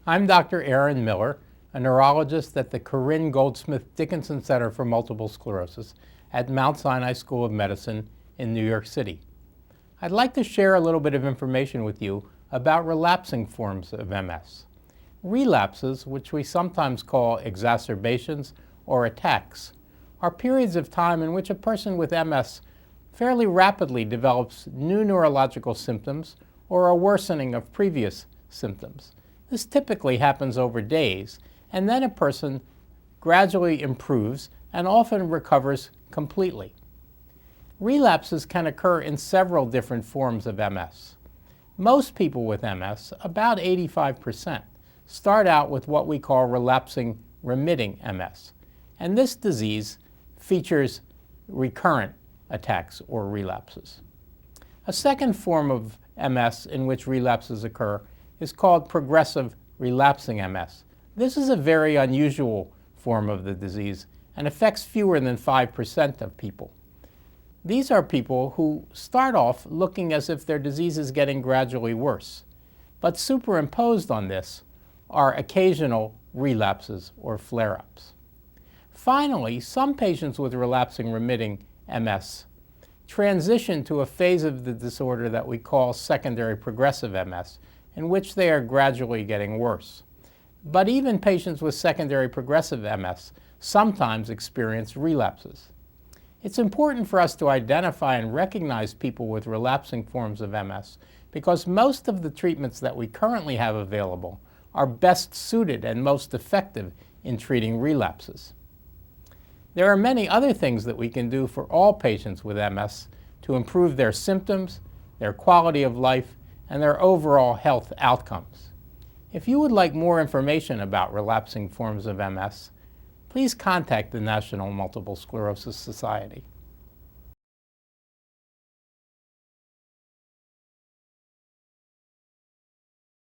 I'm Dr. Aaron Miller, a neurologist at the Corinne Goldsmith Dickinson Center for Multiple Sclerosis at Mount Sinai School of Medicine in New York City. I'd like to share a little bit of information with you about relapsing forms of MS. Relapses, which we sometimes call exacerbations or attacks, are periods of time in which a person with MS fairly rapidly develops new neurological symptoms or a worsening of previous symptoms. This typically happens over days, and then a person gradually improves and often recovers completely. Relapses can occur in several different forms of MS. Most people with MS, about 85%, start out with what we call relapsing remitting MS, and this disease features recurrent attacks or relapses. A second form of MS in which relapses occur is called progressive relapsing MS. This is a very unusual form of the disease and affects fewer than 5% of people. These are people who start off looking as if their disease is getting gradually worse, but superimposed on this are occasional relapses or flare-ups. Finally, some patients with relapsing remitting MS transition to a phase of the disorder that we call secondary progressive MS, in which they are gradually getting worse. But even patients with secondary progressive MS sometimes experience relapses. It's important for us to identify and recognize people with relapsing forms of MS because most of the treatments that we currently have available are best suited and most effective in treating relapses. There are many other things that we can do for all patients with MS to improve their symptoms, their quality of life, and their overall health outcomes. If you would like more information about relapsing forms of MS, please contact the National Multiple Sclerosis Society.